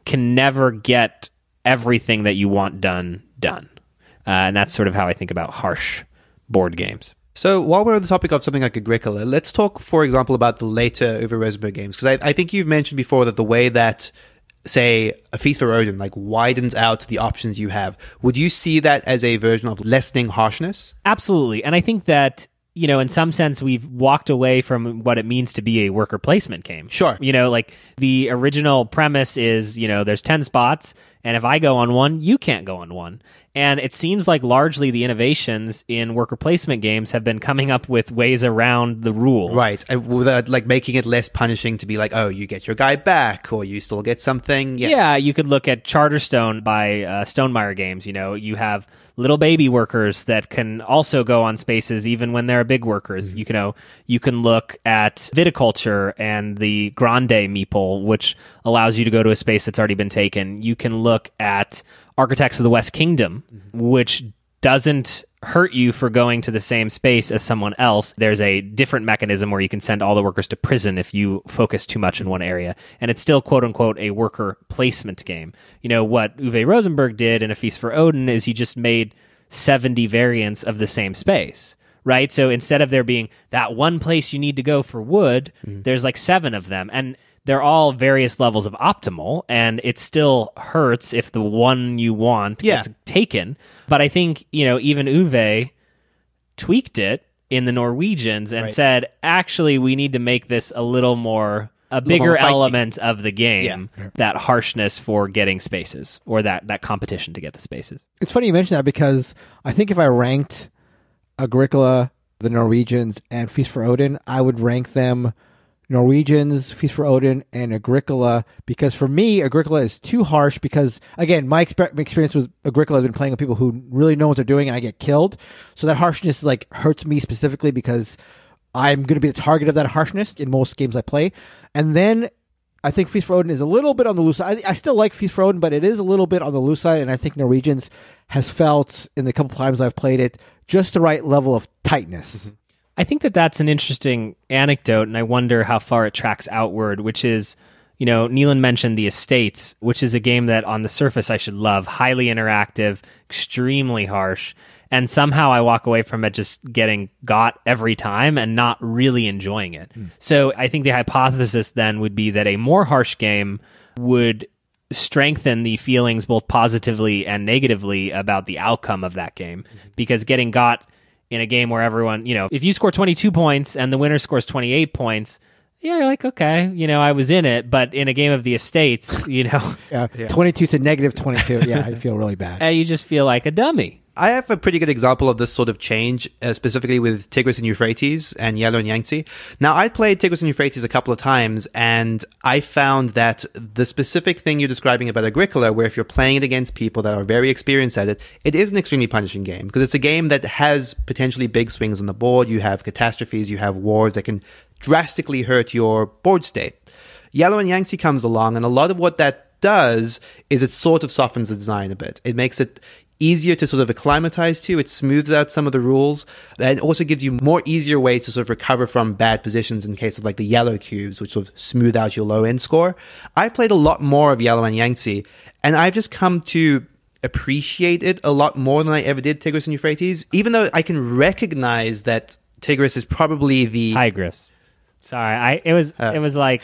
Speaker 5: can never get everything that you want done. And that's sort of how I think about harsh board games.
Speaker 2: So while we're on the topic of something like Agricola, let's talk, for example, about the later Uwe Rosenberg games. Because I think you've mentioned before that the way that, say, A Feast for Odin, widens out the options you have. Would you see that as a version of lessening harshness?
Speaker 5: Absolutely. And I think that, in some sense, we've walked away from what it means to be a worker placement game.
Speaker 2: Sure.
Speaker 5: The original premise is, there's 10 spots, and if I go on one, you can't go on one. And it seems like largely the innovations in worker placement games have been coming up with ways around the rule.
Speaker 2: Right. Without, making it less punishing to be like, oh, you get your guy back, or you still get something.
Speaker 5: Yeah, you could look at Charterstone by Stonemaier Games. You have little baby workers that can also go on spaces even when there are big workers. Mm-hmm. You can look at viticulture and the Grande meeple, which allows you to go to a space that's already been taken. You can look at Architects of the West Kingdom, which doesn't hurt you for going to the same space as someone else. There's a different mechanism where you can send all the workers to prison if you focus too much in one area. And it's still, quote unquote, a worker placement game. What Uwe Rosenberg did in A Feast for Odin is he just made 70 variants of the same space. Right? So instead of there being that one place you need to go for wood, there's 7 of them. And they're all various levels of optimal, and it still hurts if the one you want gets taken. But I think, even Uwe tweaked it in the Norwegians and said, actually, we need to make this a bigger element of the game, that harshness for getting spaces, or that competition to get the spaces.
Speaker 4: It's funny you mention that, because I think if I ranked Agricola, the Norwegians, and Feast for Odin, I would rank them Norwegians, Feast for Odin, and Agricola, because for me, Agricola is too harsh, because, again, my experience with Agricola has been playing with people who really know what they're doing, and I get killed. So that harshness hurts me specifically, because I'm going to be the target of that harshness in most games I play. And then I think Feast for Odin is a little bit on the loose side. I still like Feast for Odin, but it is a little bit on the loose side, and I think Norwegians has felt, in the couple times I've played it, just the right level of tightness. Mm-hmm.
Speaker 5: I think that that's an interesting anecdote, and I wonder how far it tracks outward, which is, Neelan mentioned The Estates, which is a game that on the surface I should love, highly interactive, extremely harsh, and somehow I walk away from it just getting got every time and not really enjoying it. So I think the hypothesis then would be that a more harsh game would strengthen the feelings both positively and negatively about the outcome of that game, because getting got in a game where everyone, if you score 22 points and the winner scores 28 points, you're like, okay, I was in it. But in a game of The Estates,
Speaker 4: 22 to negative 22. Yeah, I feel really bad.
Speaker 5: And you just feel like a dummy.
Speaker 2: I have a pretty good example of this sort of change, specifically with Tigris and Euphrates and Yellow and Yangtze. Now, I played Tigris and Euphrates a couple of times, and I found that the specific thing you're describing about Agricola, where if you're playing it against people that are very experienced at it, it is an extremely punishing game, because it's a game that has potentially big swings on the board. You have catastrophes, you have wars that can drastically hurt your board state. Yellow and Yangtze comes along, and a lot of what that does is it sort of softens the design a bit. It makes it easier to sort of acclimatize to. It smooths out some of the rules, and also gives you more easier ways to sort of recover from bad positions in case of the yellow cubes, which sort of smooth out your low end score. I've played a lot more of Yellow and Yangtze, and I've just come to appreciate it a lot more than I ever did Tigris and Euphrates, even though I can recognize that Tigris is probably the...
Speaker 5: Tigris. Sorry, it was like...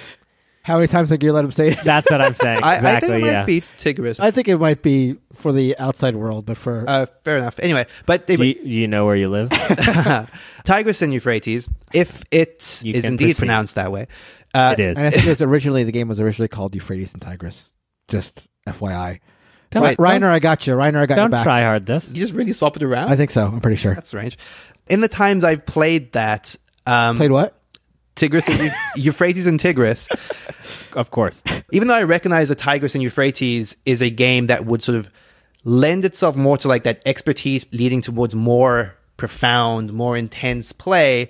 Speaker 4: How many times did you let him say it?
Speaker 5: That's what I'm saying. Exactly,
Speaker 2: I think it
Speaker 5: yeah.
Speaker 2: might be Tigris.
Speaker 4: I think it might be for the outside world, but for
Speaker 2: Fair enough. Anyway, but
Speaker 5: Do you know where you live?
Speaker 2: Tigris and Euphrates, if it
Speaker 5: You
Speaker 2: is
Speaker 5: can
Speaker 2: indeed
Speaker 5: proceed.
Speaker 2: pronounced that way,
Speaker 5: It is.
Speaker 4: and I think the game was originally called Euphrates and Tigris. Just FYI.
Speaker 5: Don't-
Speaker 4: Reiner, I got you. Reiner, I got your
Speaker 5: Don't
Speaker 4: back.
Speaker 5: try hard this.
Speaker 2: you just really swap it around.
Speaker 4: I think so. I'm pretty sure.
Speaker 2: That's strange. In the times I've played that,
Speaker 4: Played what?
Speaker 2: Tigris and Euphrates and Tigris,
Speaker 5: Of course.
Speaker 2: even though I recognize that Tigris and Euphrates is a game that would sort of lend itself more to like that expertise leading towards more profound, more intense play,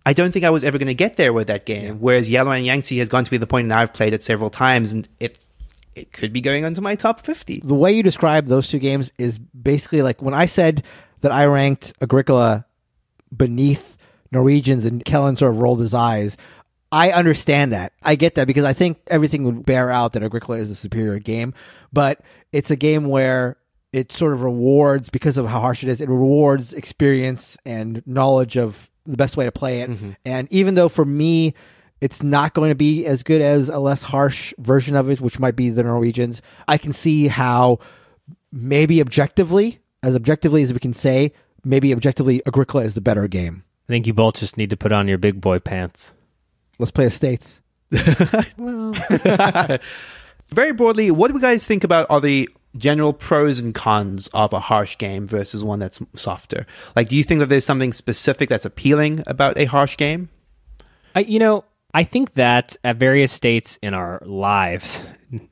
Speaker 2: I don't think I was ever going to get there with that game. Whereas Yellow and Yangtze has gone to be the point, and I've played it several times, and it could be going onto my top 50.
Speaker 4: The way you describe those two games is basically like when I said that I ranked Agricola beneath Norwegians and Kellen sort of rolled his eyes. I understand that. I get that because I think everything would bear out that Agricola is a superior game, but it's a game where it sort of rewards, because of how harsh it is, it rewards experience and knowledge of the best way to play it.
Speaker 2: Mm-hmm.
Speaker 4: And even though for me, it's not going to be as good as a less harsh version of it, which might be the Norwegians, I can see how maybe objectively as we can say, maybe objectively Agricola is the better game.
Speaker 5: I think you both just need to put on your big boy pants.
Speaker 4: Let's play Estates.
Speaker 2: Very broadly, what do you guys think about are the general pros and cons of a harsh game versus one that's softer? Like, do you think that there's something specific that's appealing about a harsh game?
Speaker 5: I think that at various states in our lives,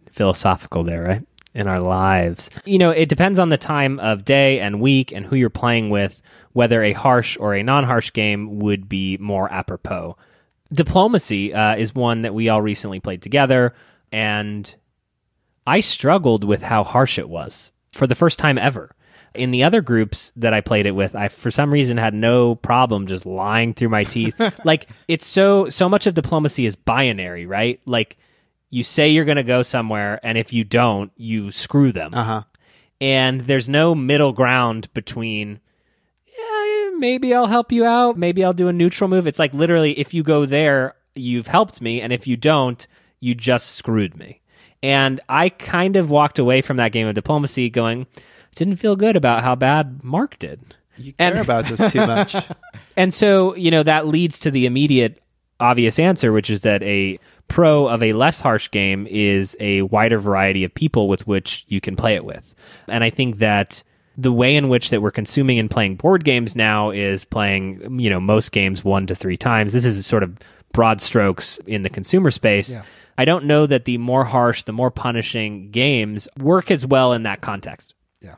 Speaker 5: philosophical there, right? In our lives, it depends on the time of day and week and who you're playing with, whether a harsh or a non-harsh game would be more apropos. Diplomacy is one that we all recently played together, and I struggled with how harsh it was for the first time ever. In the other groups that I played it with, I for some reason had no problem just lying through my teeth. Like, it's so much of diplomacy is binary, right? Like, you say you're going to go somewhere, and if you don't, you screw them. And there's no middle ground between, maybe I'll help you out, maybe I'll do a neutral move. It's like, literally, if you go there, you've helped me, and if you don't, you just screwed me. And I kind of walked away from that game of diplomacy going, didn't feel good about how bad Mark did.
Speaker 2: You care about this too much.
Speaker 5: And so, that leads to the immediate obvious answer, which is that a pro of a less harsh game is a wider variety of people with which you can play it with. And I think that the way in which that we're consuming and playing board games now is playing, most games 1 to 3 times. This is sort of broad strokes in the consumer space.
Speaker 4: Yeah.
Speaker 5: I don't know that the more harsh, the more punishing games work as well in that context.
Speaker 4: Yeah.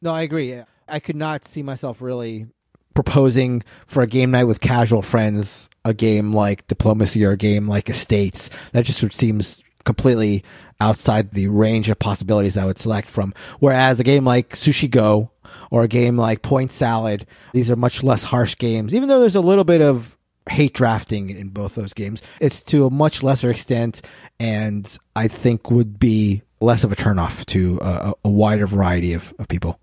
Speaker 4: No, I agree. I could not see myself really proposing for a game night with casual friends a game like Diplomacy or a game like Estates. That just seems completely outside the range of possibilities I would select from. Whereas a game like Sushi Go or a game like Point Salad, these are much less harsh games. Even though there's a little bit of hate drafting in both those games, it's to a much lesser extent, and I think would be less of a turnoff to a wider variety of people.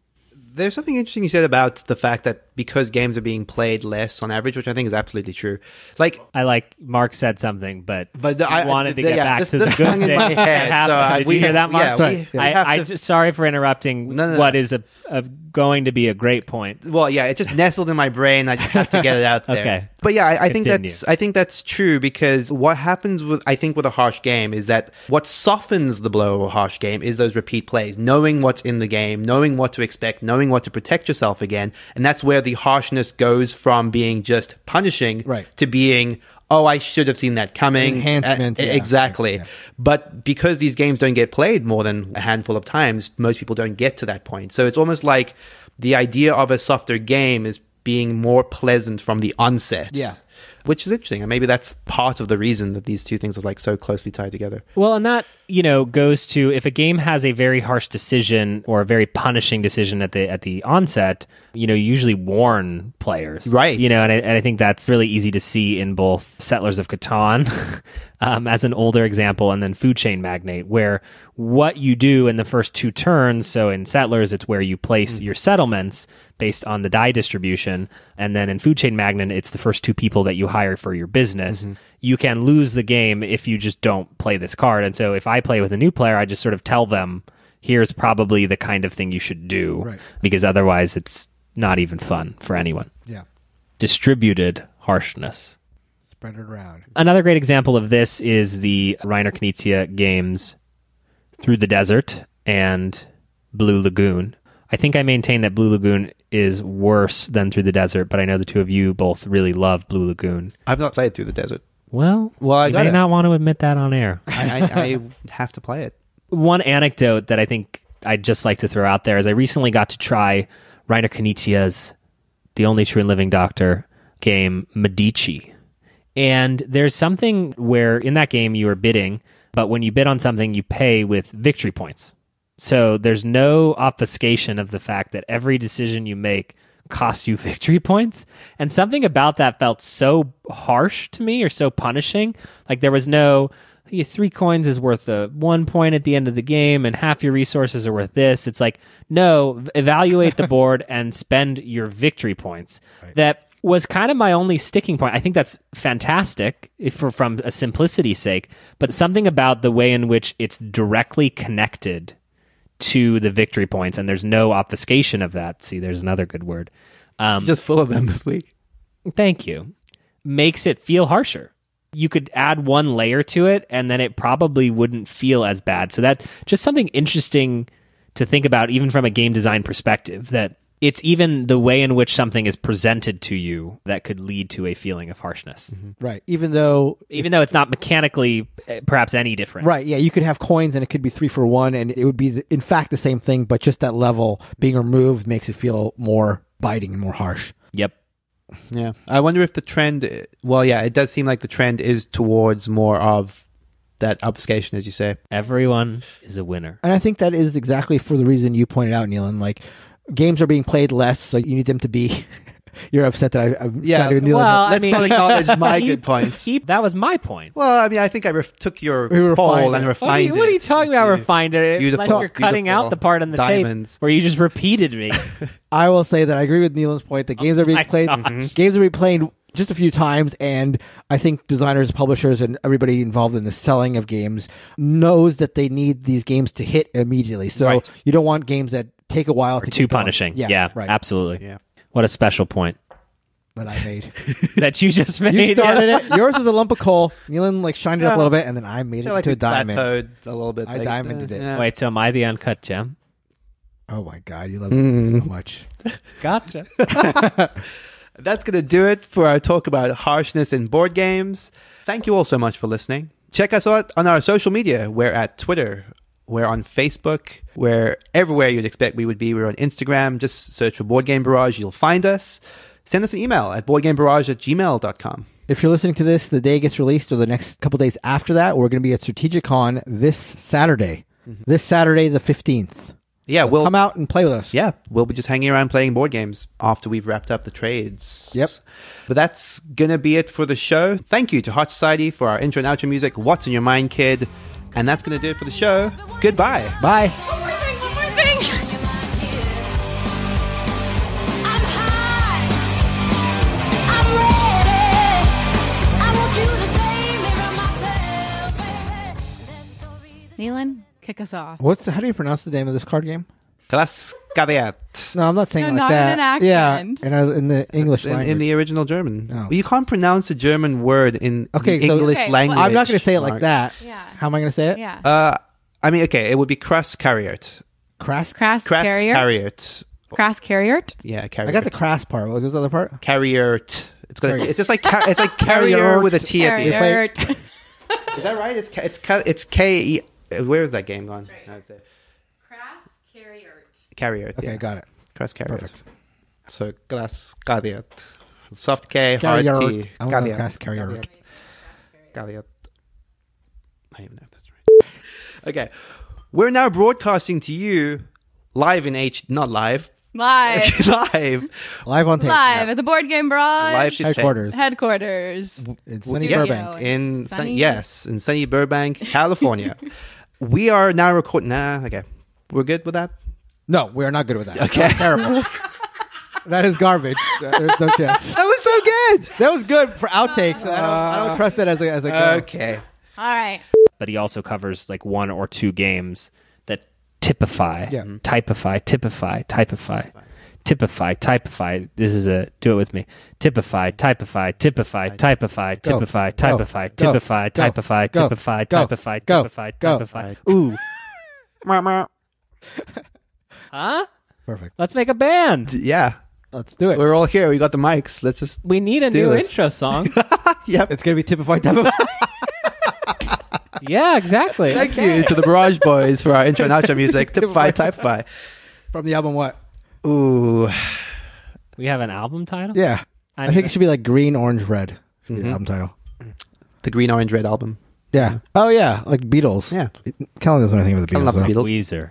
Speaker 2: There's something interesting you said about the fact that because games are being played less on average, which I think is absolutely true. Like,
Speaker 5: I like Mark said something, but
Speaker 2: I
Speaker 5: wanted to get back to the
Speaker 2: this
Speaker 5: good
Speaker 2: hung in
Speaker 5: thing
Speaker 2: my
Speaker 5: that
Speaker 2: head.
Speaker 5: happened. Did you hear that, Mark?
Speaker 2: Yeah,
Speaker 5: sorry for interrupting what is going to be a great point.
Speaker 2: Well, yeah, it just nestled in my brain. I just have to get it out there.
Speaker 5: Okay.
Speaker 2: But yeah, I think
Speaker 5: Continue.
Speaker 2: that's true, because what happens with a harsh game is that what softens the blow of a harsh game is those repeat plays, knowing what's in the game, knowing what to expect, knowing what to protect yourself again, and that's where the harshness goes from being just punishing to being, oh, I should have seen that coming.
Speaker 4: Enhancement.
Speaker 2: Exactly.
Speaker 4: Yeah.
Speaker 2: But because these games don't get played more than a handful of times, most people don't get to that point. So it's almost like the idea of a softer game is being more pleasant from the onset.
Speaker 4: Yeah.
Speaker 2: Which is interesting. And maybe that's part of the reason that these two things are like so closely tied together.
Speaker 5: Well, and that, goes to if a game has a very harsh decision or a very punishing decision at the onset, you usually warn players.
Speaker 2: Right.
Speaker 5: And I think that's really easy to see in both Settlers of Catan as an older example, and then Food Chain Magnate, where what you do in the first 2 turns, so in Settlers, it's where you place your settlements based on the die distribution, and then in Food Chain Magnate, it's the first 2 people that you hire for your business. you can lose the game if you just don't play this card. And so if I play with a new player, I just sort of tell them, here's probably the kind of thing you should do,
Speaker 4: Right.
Speaker 5: because otherwise it's not even fun for anyone.
Speaker 4: Yeah.
Speaker 5: Distributed harshness.
Speaker 4: Spread it around.
Speaker 5: Another great example of this is the Reiner Knizia games Through the Desert and Blue Lagoon. I think I maintain that Blue Lagoon is worse than Through the Desert, but I know the two of you both really love Blue Lagoon.
Speaker 2: I've not played Through the Desert.
Speaker 5: Well,
Speaker 2: I
Speaker 5: you
Speaker 2: got
Speaker 5: may
Speaker 2: it.
Speaker 5: not want to admit that on air.
Speaker 2: I have to play it.
Speaker 5: One anecdote that I think I'd just like to throw out there is I recently got to try Reiner Knizia's The Only True and Living Doctor game, Medici. And there's something where in that game you are bidding, but when you bid on something, you pay with victory points. So there's no obfuscation of the fact that every decision you make costs you victory points. And something about that felt so harsh to me, or so punishing. Like there was no, 3 coins is worth 1 point at the end of the game and half your resources are worth this. It's like, no, evaluate the board and spend your victory points. Right. That was kind of my only sticking point. I think that's fantastic from a simplicity's sake, but something about the way in which it's directly connected to the victory points, and there's no obfuscation of that. See, there's another good word.
Speaker 2: Just full of them this week.
Speaker 5: Thank you. Makes it feel harsher. You could add one layer to it, and then it probably wouldn't feel as bad. So that just something interesting to think about, even from a game design perspective, that it's even the way in which something is presented to you that could lead to a feeling of harshness.
Speaker 4: Mm-hmm. Right. Even though
Speaker 5: it's not mechanically perhaps any different.
Speaker 4: Right. Yeah. You could have coins and it could be 3 for 1 and it would be in fact the same thing, but just that level being removed makes it feel more biting and more harsh.
Speaker 5: Yep.
Speaker 2: Yeah. I wonder if the trend, well, yeah, it does seem like the trend is towards more of that obfuscation, as you say.
Speaker 5: Everyone is a winner.
Speaker 4: And I think that is exactly for the reason you pointed out, Neil, and like, games are being played less, so you need them to be. You're upset that I'm trying to
Speaker 5: well,
Speaker 2: let's not acknowledge my good points.
Speaker 5: That was my point.
Speaker 2: Well, I mean, I think I took your
Speaker 4: refined
Speaker 2: poll and
Speaker 4: it.
Speaker 2: refined it.
Speaker 5: What are you talking about? Refined it?
Speaker 2: Beautiful,
Speaker 5: Like you're cutting
Speaker 2: beautiful
Speaker 5: out the part on the
Speaker 2: diamonds.
Speaker 5: tape where you just repeated me.
Speaker 4: I will say that I agree with Neil's point that games are being played. Games are being played just a few times, and I think designers, publishers, and everybody involved in the selling of games knows that they need these games to hit immediately. So you don't want games that take a while to
Speaker 5: too
Speaker 4: get going.
Speaker 5: punishing.
Speaker 4: Yeah,
Speaker 5: Right. Absolutely.
Speaker 2: Yeah.
Speaker 5: What a special point
Speaker 4: that I made.
Speaker 5: that you just made.
Speaker 4: You started it. Yours was a lump of coal. Nealon like shined it up a little bit, and then I made it into a diamond.
Speaker 2: Plateaued a little bit.
Speaker 4: I diamonded it.
Speaker 2: Yeah.
Speaker 5: Wait, so am I the uncut gem?
Speaker 4: Oh my god, you love it so much.
Speaker 5: Gotcha.
Speaker 2: That's going to do it for our talk about harshness in board games. Thank you all so much for listening. Check us out on our social media. We're at Twitter. We're on Facebook. We're everywhere you'd expect we would be. We're on Instagram. Just search for Board Game Barrage. You'll find us. Send us an email at boardgamebarrage@gmail.com.
Speaker 4: If you're listening to this, the day it gets released or the next couple days after that, we're going to be at Strategicon this Saturday. This Saturday, the 15th.
Speaker 2: Yeah,
Speaker 4: So
Speaker 2: we'll
Speaker 4: come out and play with us.
Speaker 2: Yeah, we'll be just hanging around playing board games after we've wrapped up the trades.
Speaker 4: Yep.
Speaker 2: But that's going to be it for the show. Thank you to Hot Society for our intro and outro music, What's on Your Mind, Kid? And that's going to do it for the show. Goodbye.
Speaker 4: Bye.
Speaker 1: One more thing. I'm high. I'm ready. I want you to save me from myself, baby. There's a story that's
Speaker 3: Nealon, kick us off.
Speaker 4: How do you pronounce the name of this card game?
Speaker 2: Krass Kariert.
Speaker 4: No, I'm not saying
Speaker 3: No,
Speaker 4: like
Speaker 3: not in
Speaker 4: that.
Speaker 3: an accent.
Speaker 4: Yeah, in the English
Speaker 2: In,
Speaker 4: language.
Speaker 2: in the original German.
Speaker 4: Oh.
Speaker 2: You can't pronounce a German word in
Speaker 4: Okay,
Speaker 2: the
Speaker 4: so-
Speaker 2: English
Speaker 3: Okay,
Speaker 2: language.
Speaker 3: well-
Speaker 4: I'm not going to say it like
Speaker 2: Mark.
Speaker 4: that.
Speaker 3: Yeah.
Speaker 4: How am I going to say it?
Speaker 3: Yeah.
Speaker 2: I mean, okay, it would be Krass Kariert.
Speaker 4: Crass.
Speaker 3: Krass
Speaker 2: Krass
Speaker 3: Kariert.
Speaker 2: Kariert.
Speaker 3: Krass Kariert.
Speaker 2: Yeah, Kariert.
Speaker 4: I got the crass part. What was the other part?
Speaker 2: Kariert. It's just like it's like
Speaker 4: Carrier.
Speaker 2: carrier with a T at the end.
Speaker 3: Kariert.
Speaker 2: Is that right? It's K. Where is that game gone? No, it's there.
Speaker 3: Krass Kariert.
Speaker 2: Kariert.
Speaker 4: Okay,
Speaker 2: yeah.
Speaker 4: got it.
Speaker 2: Krass Kariert.
Speaker 4: Perfect.
Speaker 2: So Krass Kariert. Soft K, hard
Speaker 4: Kariert.
Speaker 2: T.
Speaker 4: I'm going to Krass Kariert.
Speaker 2: Kariert. I don't even know if that's right. Okay. We're now broadcasting to you live in not live.
Speaker 3: Live.
Speaker 2: Live.
Speaker 4: Live on tape.
Speaker 3: Live at the Board Game Barrage.
Speaker 2: Live to tape.
Speaker 4: Headquarters.
Speaker 3: Headquarters.
Speaker 4: It's sunny
Speaker 2: Yeah.
Speaker 4: Burbank.
Speaker 2: In
Speaker 3: Sunny-
Speaker 2: in sunny Burbank, California. We are now recording. Okay. We're good with that?
Speaker 4: No, we're not good with that.
Speaker 2: Okay.
Speaker 4: Terrible. That is garbage. There's no chance.
Speaker 2: That was so good.
Speaker 4: That was good for outtakes. I don't trust that as a go.
Speaker 2: Okay.
Speaker 3: All right.
Speaker 5: But he also covers like 1 or 2 games that typify, typify. This is a, do it with me. Typify. Ooh. Huh?
Speaker 4: Perfect.
Speaker 5: Let's make a band.
Speaker 2: Yeah.
Speaker 4: Let's do it.
Speaker 2: We're all here. We got the mics. Let's just.
Speaker 5: We need a
Speaker 2: Do
Speaker 5: new
Speaker 2: this.
Speaker 5: intro song.
Speaker 2: Yep.
Speaker 4: It's going to be typify.
Speaker 5: Yeah, exactly.
Speaker 2: Thank you to the Barrage Boys for our intro and outro music. Typify.
Speaker 4: From the album what?
Speaker 2: Ooh.
Speaker 5: We have an album title?
Speaker 4: Yeah. I think it should be like green, orange, red. Should be the album title.
Speaker 2: The Green, Orange, Red album.
Speaker 4: Yeah. Oh, yeah. Like Beatles.
Speaker 2: Yeah.
Speaker 4: Kellen doesn't know anything about the
Speaker 2: Kellen
Speaker 4: Beatles.
Speaker 2: loves the
Speaker 4: though.
Speaker 2: Beatles.
Speaker 5: Weezer.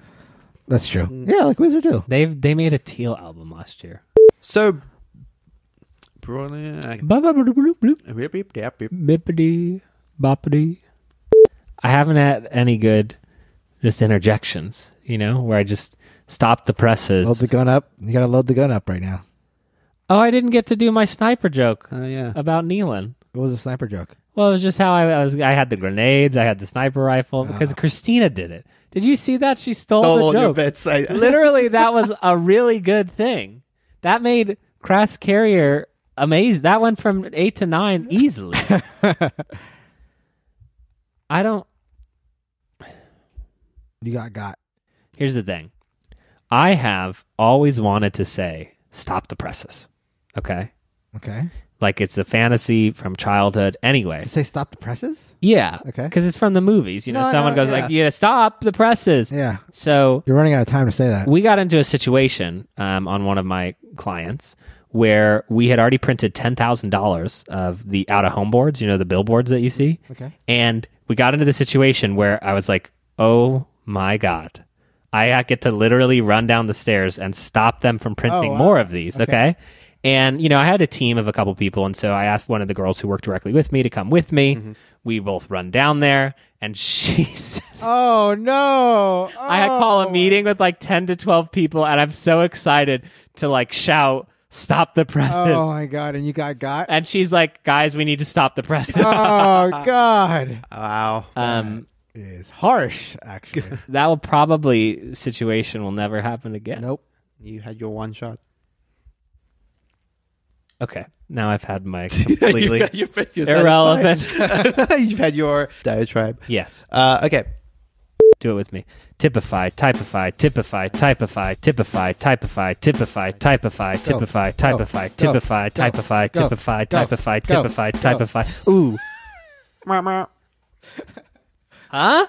Speaker 4: That's true. Yeah, like Wizard too.
Speaker 5: They made a Teal album last year.
Speaker 2: So.
Speaker 5: Bippity boppity. I haven't had any good just interjections, where I just stop the presses.
Speaker 4: Load the gun up. You got to load the gun up right now.
Speaker 5: Oh, I didn't get to do my sniper joke
Speaker 2: Oh, yeah.
Speaker 5: about kneeling.
Speaker 4: What was a sniper joke?
Speaker 5: Well, it was just how I had the grenades, I had the sniper rifle, because Christina did it. Did you see that? She stole
Speaker 2: All
Speaker 5: the
Speaker 2: your
Speaker 5: joke.
Speaker 2: bits.
Speaker 5: Literally, that was a really good thing. That made Krass Kariert amazed. That went from 8 to 9 easily. I don't...
Speaker 4: You got.
Speaker 5: Here's the thing. I have always wanted to say, stop the presses. Okay?
Speaker 4: Okay.
Speaker 5: Like it's a fantasy from childhood. Anyway.
Speaker 4: To say stop the presses?
Speaker 5: Yeah.
Speaker 4: Okay.
Speaker 5: Because it's from the movies. Someone goes
Speaker 4: yeah.
Speaker 5: like, yeah, stop the presses.
Speaker 4: Yeah.
Speaker 5: So
Speaker 4: You're running out of time to say that.
Speaker 5: we got into a situation on one of my clients where we had already printed $10,000 of the out-of-home boards, the billboards that you see.
Speaker 4: Okay.
Speaker 5: And we got into the situation where I was like, oh my God. I get to literally run down the stairs and stop them from printing more of these, okay? And, I had a team of a couple people, and so I asked one of the girls who worked directly with me to come with me.
Speaker 2: Mm-hmm.
Speaker 5: We both run down there, and she says...
Speaker 4: Oh, no.
Speaker 5: I had call a meeting with like 10 to 12 people, and I'm so excited to like shout, stop the presses.
Speaker 4: Oh, my God. And you got?
Speaker 5: And she's like, guys, we need to stop the presses.
Speaker 4: Oh, God.
Speaker 2: Wow.
Speaker 4: Is harsh, actually.
Speaker 5: That will probably situation will never happen again.
Speaker 4: Nope.
Speaker 2: You had your one shot.
Speaker 5: Okay, now I've had my completely
Speaker 2: You've
Speaker 5: irrelevant.
Speaker 2: You've had your diatribe.
Speaker 5: Yes,
Speaker 2: Okay.
Speaker 5: do it with me. Typify, typify, typify, typify, typify, typify, typify, typify, typify, typify, typify, typify, typify, typify, typify, typify. Ooh. Huh?